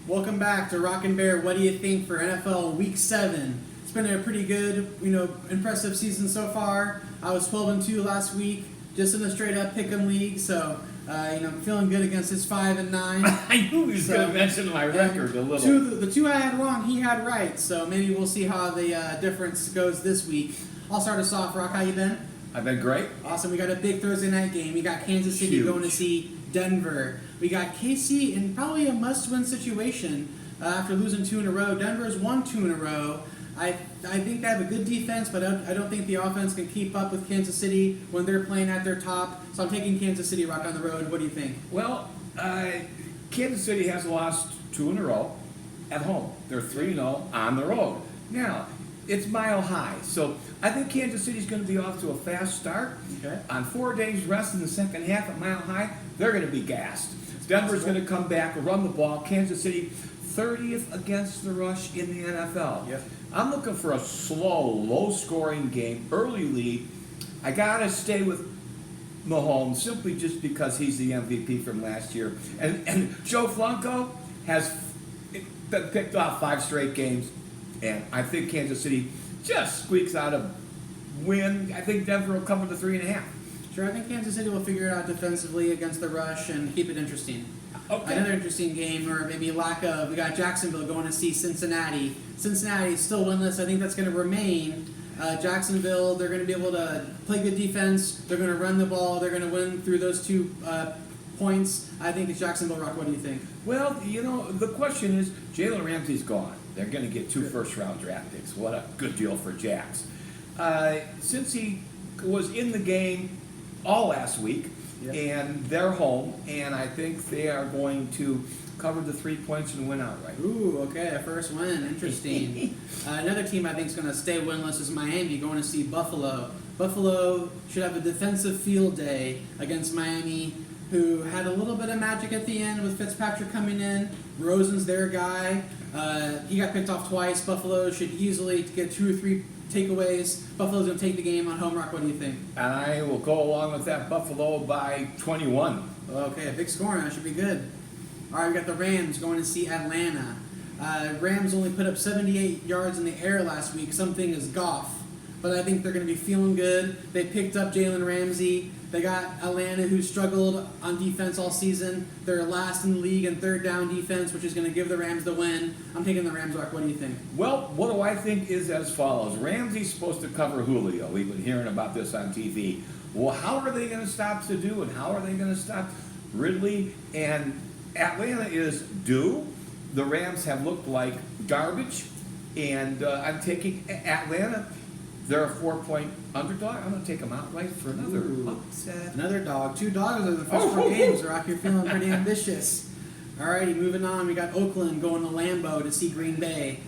Welcome back to Rock and Bear. What do you think for NFL Week 7? It's been a pretty good, impressive season so far. I was 12-2 last week, just in a straight-up pick'em league, so I'm feeling good against his 5-9. I knew he was going to mention my record a little. The two I had wrong, he had right, so maybe we'll see how the difference goes this week. I'll start us off. Rock, how you been? I've been great. Awesome. We got a big Thursday night game. We got Kansas City going to see Denver. We got KC in probably a must-win situation after losing 2 in a row. Denver's won 2 in a row. I think they have a good defense, but I don't think the offense can keep up with Kansas City when they're playing at their top. So I'm taking Kansas City Rock on the road. What do you think? Well, Kansas City has lost 2 in a row at home. They're 3-0 on the road. Now, it's Mile High, so I think Kansas City's going to be off to a fast start. Okay. On 4 days rest in the second half at Mile High, they're going to be gassed. Denver's going to come back, run the ball. Kansas City, 30th against the rush in the NFL. Yep. I'm looking for a slow, low-scoring game, early lead. I got to stay with Mahomes simply just because he's the MVP from last year. And Joe Flacco has been picked off 5 straight games. And I think Kansas City just squeaks out a win. I think Denver will cover the 3.5. Sure, I think Kansas City will figure it out defensively against the rush and keep it interesting. Okay. Another interesting game, or maybe lack of, we got Jacksonville going to see Cincinnati. Cincinnati is still winless. I think that's going to remain. Jacksonville, they're going to be able to play good defense. They're going to run the ball. They're going to win through those 2 points. I think it's Jacksonville. Rock, what do you think? Well, the question is, Jalen Ramsey's gone. They're going to get 2 first-round draft picks. What a good deal for Jax. Since he was in the game all last week, and they're home, and I think they are going to cover the 3 points and win outright. Ooh, okay, a first win. Interesting. Another team I think is going to stay winless is Miami, going to see Buffalo. Buffalo should have a defensive field day against Miami, who had a little bit of magic at the end with Fitzpatrick coming in. Rosen's their guy. He got picked off twice. Buffalo should easily get 2 or 3 takeaways. Buffalo's going to take the game on home. Rock, what do you think? And I will go along with that Buffalo by 21. Okay, a big scoring. That should be good. All right, we got the Rams going to see Atlanta. Rams only put up 78 yards in the air last week. Something is Goff. But I think they're going to be feeling good. They picked up Jalen Ramsey. They got Atlanta, who struggled on defense all season. They're last in the league in third down defense, which is going to give the Rams the win. I'm taking the Rams. Rock, what do you think? Well, what do I think is as follows. Ramsey's supposed to cover Julio. We've been hearing about this on TV. Well, how are they going to stop Sadu, and how are they going to stop Ridley? And Atlanta is due. The Rams have looked like garbage, and I'm taking Atlanta. They're a 4-point underdog. I'm going to take them outright for another upset. Another dog. 2 dogs in the first 4 games. Rock, you're feeling pretty ambitious. Alrighty, moving on. We got Oakland going to Lambeau to see Green Bay.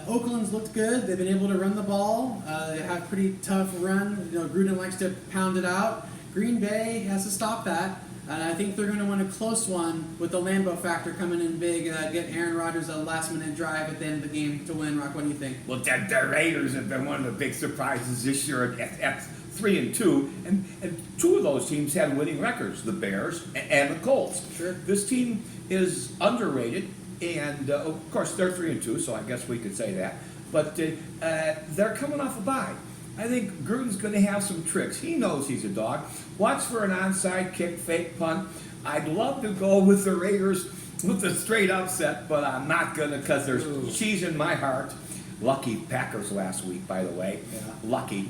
Oakland's looked good. They've been able to run the ball. They have a pretty tough run. Gruden likes to pound it out. Green Bay has to stop that. I think they're going to win a close one with the Lambeau factor coming in big. Get Aaron Rodgers a last-minute drive at the end of the game to win. Rock, what do you think? Well, the Raiders have been one of the big surprises this year at 3-2, and 2 of those teams had winning records: the Bears and the Colts. Sure. This team is underrated, and of course they're 3-2, so I guess we could say that. But they're coming off a bye. I think Gruden's going to have some tricks. He knows he's a dog. Watch for an onside kick, fake punt. I'd love to go with the Raiders with a straight upset, but I'm not going to because there's cheese in my heart. Lucky Packers last week, by the way. Yeah. Lucky.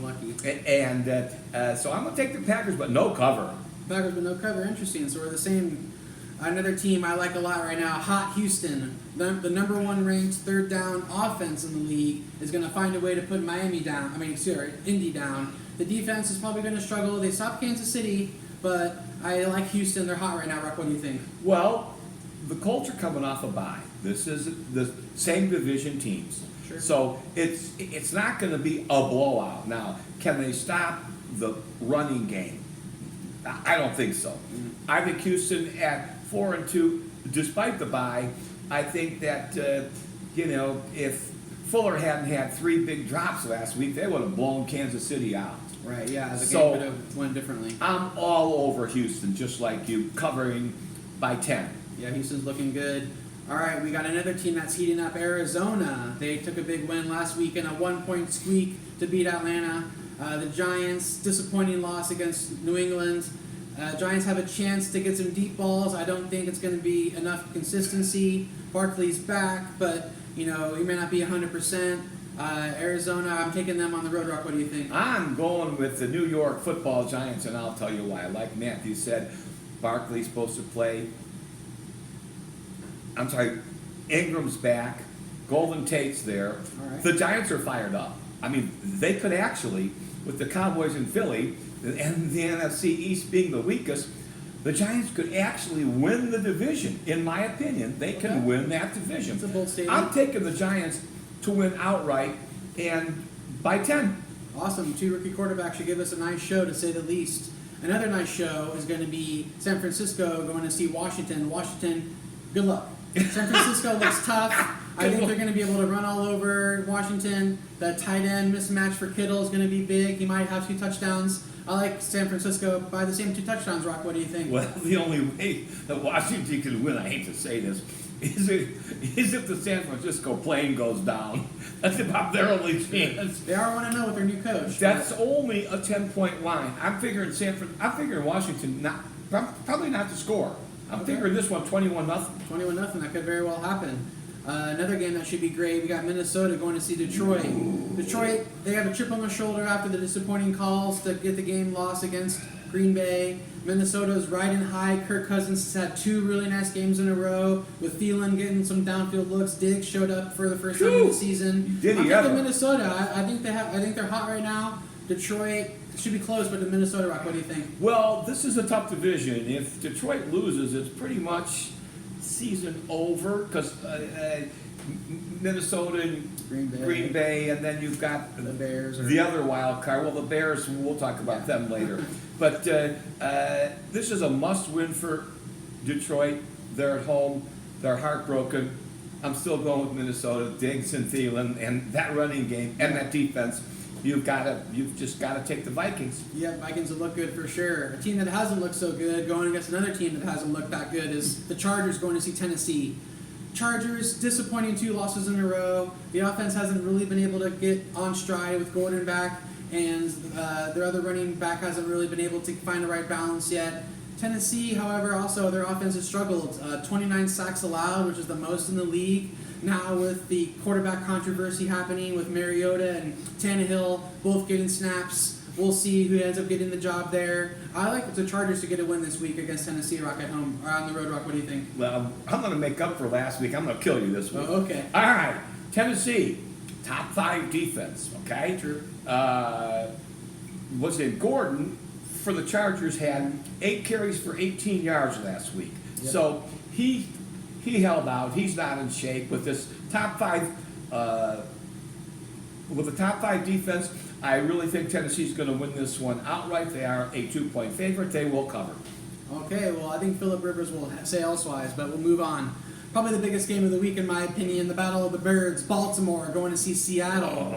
And so I'm going to take the Packers, but no cover. Packers with no cover. Interesting. So we're the same. Another team I like a lot right now, hot Houston. The number 1 ranked third down offense in the league is going to find a way to put Indy down. The defense is probably going to struggle. They stopped Kansas City, but I like Houston. They're hot right now. Rock, what do you think? Well, the Colts are coming off a bye. This is the same division teams. Sure. So it's not going to be a blowout. Now, can they stop the running game? I don't think so. Mm-hmm. I think Houston at 4-2, despite the bye, I think that, if Fuller hadn't had 3 big drops last week, they would have blown Kansas City out. Right, yeah, the game would have went differently. I'm all over Houston, just like you, covering by 10. Yeah, Houston's looking good. All right, we got another team that's heating up, Arizona. They took a big win last week in a 1-point squeak to beat Atlanta. The Giants, disappointing loss against New England. Giants have a chance to get some deep balls. I don't think it's going to be enough consistency. Barkley's back, but he may not be 100%. Arizona, I'm taking them on the road. Rock, what do you think? I'm going with the New York Football Giants, and I'll tell you why. Like Matthew said, Barkley's supposed to play. I'm sorry, Ingram's back. Golden Tate's there. All right. The Giants are fired up. I mean, they could actually, with the Cowboys in Philly and the NFC East being the weakest, the Giants could actually win the division. In my opinion, they can win that division. It's a bold statement. I'm taking the Giants to win outright and by 10. Awesome. 2 rookie quarterbacks should give us a nice show, to say the least. Another nice show is going to be San Francisco going to see Washington. Washington, good luck. San Francisco looks tough. I think they're going to be able to run all over Washington. The tight end mismatch for Kittle is going to be big. He might have 2 touchdowns. I like San Francisco by the same 2 touchdowns. Rock, what do you think? Well, the only way that Washington can win, I hate to say this, is if the San Francisco plane goes down. That's about their only chance. They are 1-0 with their new coach. That's only a 10-point line. I'm figuring Washington probably not to score. I'm figuring this one 21-0. 21-0. That could very well happen. Another game that should be great. We got Minnesota going to see Detroit. Detroit, they have a chip on their shoulder after the disappointing calls to get the game lost against Green Bay. Minnesota's riding high. Kirk Cousins has had 2 really nice games in a row, with Thielen getting some downfield looks. Diggs showed up for the first time of the season. Did he I'm ever? thinking Minnesota. I think they're hot right now. Detroit should be close, but the Minnesota, Rock, what do you think? Well, this is a tough division. If Detroit loses, it's pretty much season over because Minnesota and Green Bay, and then you've got The Bears. the other wild card. Well, the Bears, we'll talk about them later. But this is a must-win for Detroit. They're at home. They're heartbroken. I'm still going with Minnesota. Diggs and Thielen, and that running game and that defense. You've just got to take the Vikings. Yeah, Vikings will look good for sure. A team that hasn't looked so good, going against another team that hasn't looked that good, is the Chargers going to see Tennessee. Chargers, disappointing 2 losses in a row. The offense hasn't really been able to get on stride with Gordon back, and their other running back hasn't really been able to find the right balance yet. Tennessee, however, also their offense has struggled. 29 sacks allowed, which is the most in the league. Now with the quarterback controversy happening with Mariota and Tannehill both getting snaps, we'll see who ends up getting the job there. I like the Chargers to get a win this week against Tennessee. Rock at home or on the road. Rock, what do you think? Well, I'm going to make up for last week. I'm going to kill you this week. Oh, okay. All right. Tennessee, top 5 defense, okay? True. What's it? Gordon, for the Chargers, had 8 carries for 18 yards last week. Yep. So he held out. He's not in shape with this top 5. With the top 5 defense, I really think Tennessee's going to win this one outright. They are a 2-point favorite. They will cover. Okay, well, I think Phillip Rivers will say elsewise, but we'll move on. Probably the biggest game of the week, in my opinion, the Battle of the Birds. Baltimore going to see Seattle.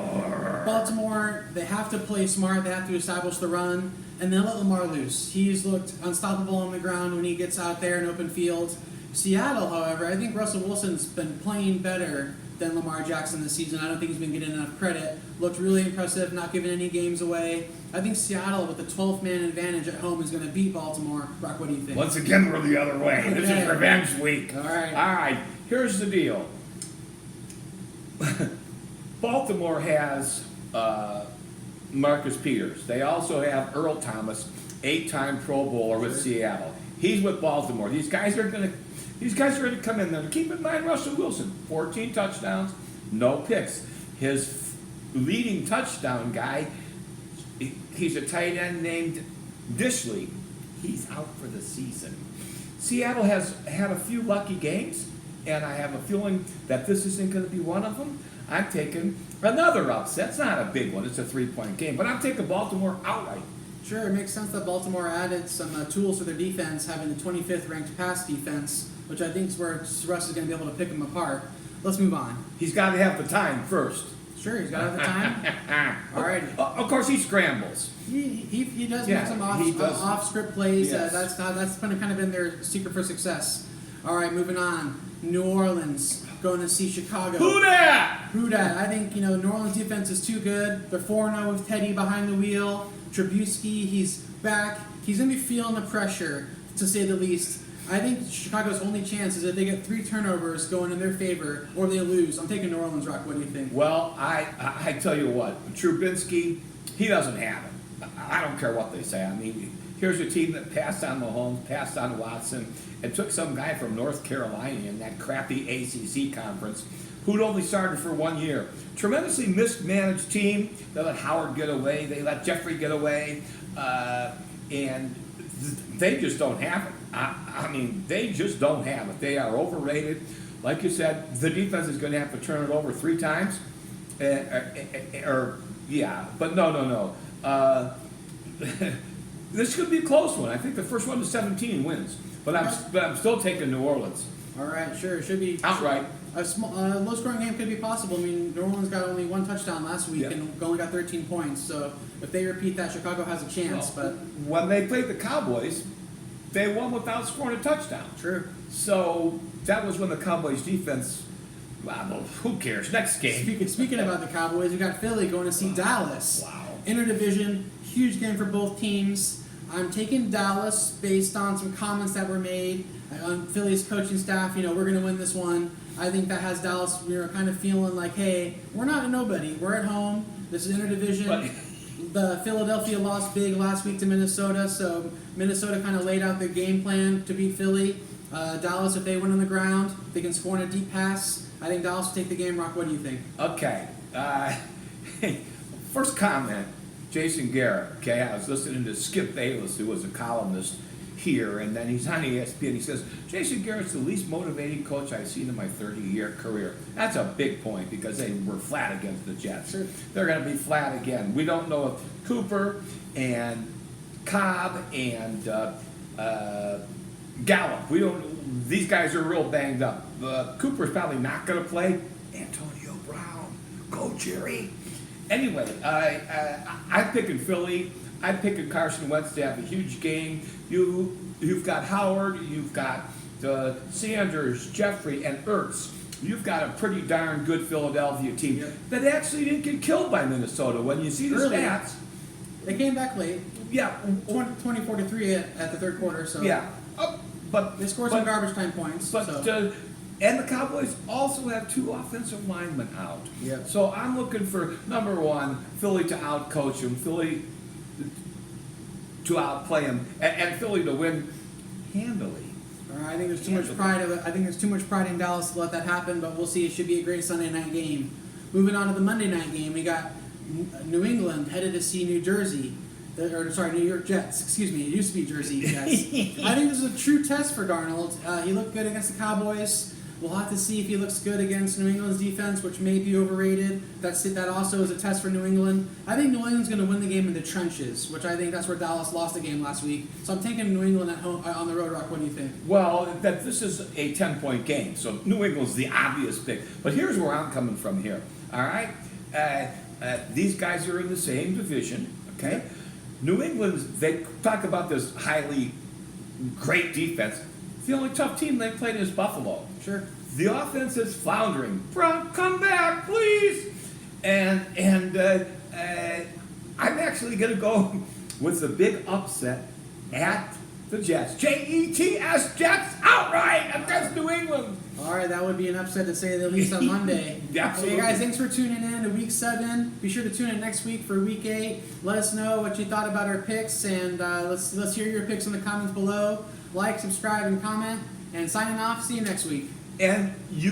Baltimore, they have to play smart. They have to establish the run, and then let Lamar loose. He's looked unstoppable on the ground when he gets out there in open field. Seattle, however, I think Russell Wilson's been playing better than Lamar Jackson this season. I don't think he's been getting enough credit. Looked really impressive, not giving any games away. I think Seattle, with the 12th man advantage at home, is going to beat Baltimore. Brock, what do you think? Once again, we're the other way. This is revenge week. All right. All right. Here's the deal. Baltimore has Marcus Peters. They also have Earl Thomas, 8-time Pro Bowler with Seattle. He's with Baltimore. These guys are going to come in there. Keep in mind Russell Wilson, 14 touchdowns, no picks. His leading touchdown guy, he's a tight end named Dishley. He's out for the season. Seattle has had a few lucky games, and I have a feeling that this isn't going to be one of them. I'm taking another upset. It's not a big one. It's a 3-point game, but I'm taking Baltimore outright. Sure, it makes sense that Baltimore added some tools to their defense, having the 25th ranked pass defense, which I think is where Russ is going to be able to pick them apart. Let's move on. He's got to have the time first. Sure, he's got to have the time. All right. Of course, he scrambles. He does Yeah, make some he does. off-script plays. Yes. That's kind of been their secret for success. All right, moving on. New Orleans going to see Chicago. Who dat? Who dat? I think, New Orleans defense is too good. They're 4-0 with Teddy behind the wheel. Trubisky, he's back. He's going to be feeling the pressure, to say the least. I think Chicago's only chance is if they get 3 turnovers going in their favor or they lose. I'm taking New Orleans, Rock. What do you think? Well, I tell you what, Trubisky, he doesn't have it. I don't care what they say. I mean, here's a team that passed on Mahomes, passed on Watson, and took some guy from North Carolina in that crappy ACC conference who'd only started for 1 year. Tremendously mismanaged team. They let Howard get away. They let Jeffrey get away. And they just don't have it. I mean, they just don't have it. They are overrated. Like you said, the defense is going to have to turn it over 3 times. But no. This could be a close one. I think the first one to 17 wins. But I'm still taking New Orleans. All right, sure. It should be Outright. A small, low-scoring game could be possible. I mean, New Orleans got only 1 touchdown last week and only got 13 points. So if they repeat that, Chicago has a chance. Well, but when they played the Cowboys, they won without scoring a touchdown. True. So that was when the Cowboys defense. Well, who cares? Next game. Speaking about the Cowboys, we got Philly going to see Dallas. Wow. Interdivision, huge game for both teams. I'm taking Dallas based on some comments that were made on Philly's coaching staff. We're going to win this one. I think that has Dallas, kind of feeling like, hey, we're not a nobody. We're at home. This is interdivision. The Philadelphia lost big last week to Minnesota, so Minnesota kind of laid out their game plan to beat Philly. Dallas, if they win on the ground, they can score on a deep pass. I think Dallas will take the game. Rock, what do you think? Okay. First comment, Jason Garrett. Okay, I was listening to Skip Bayless, who was a columnist here, and then he's on ESPN. He says, Jason Garrett's the least motivating coach I've seen in my 30-year career. That's a big point because they were flat against the Jets. Sure. They're going to be flat again. We don't know if Cooper and Cobb and Gallup, these guys are real banged up. Cooper's probably not going to play. Antonio Brown, go Jerry. Anyway, I'm picking Philly. I'm picking Carson Wentz to have a huge game. You've got Howard, you've got Sanders, Jeffrey, and Ertz. You've got a pretty darn good Philadelphia team that actually didn't get killed by Minnesota. When you see the stats, they came back late. Yeah, 24-3 at the third quarter. So but they scored some garbage time points. And the Cowboys also have 2 offensive linemen out. Yep. So I'm looking for, number 1, Philly to outcoach him, Philly to outplay him, and Philly to win handily. I think there's too much pride. I think there's too much pride in Dallas to let that happen, but we'll see. It should be a great Sunday night game. Moving on to the Monday night game, we got New England headed to see New York Jets. Excuse me, it used to be Jersey Jets. I think this is a true test for Darnold. He looked good against the Cowboys. We'll have to see if he looks good against New England's defense, which may be overrated. That also is a test for New England. I think New England's going to win the game in the trenches, which I think that's where Dallas lost the game last week. So I'm taking New England at home on the road. Rock, what do you think? Well, this is a 10-point game, so New England's the obvious pick. But here's where I'm coming from here. All right, these guys are in the same division. Okay, Yep. New England. They talk about this highly great defense. The only tough team they played is Buffalo. Sure. The offense is floundering. Bro, come back, please. And I'm actually going to go with the big upset at the Jets. Jets, Jets, outright against New England. All right, that would be an upset to say the least on Monday. Absolutely. Okay, guys, thanks for tuning in to Week 7. Be sure to tune in next week for Week 8. Let us know what you thought about our picks, and let's hear your picks in the comments below. Like, subscribe, and comment. And signing off. See you next week. And you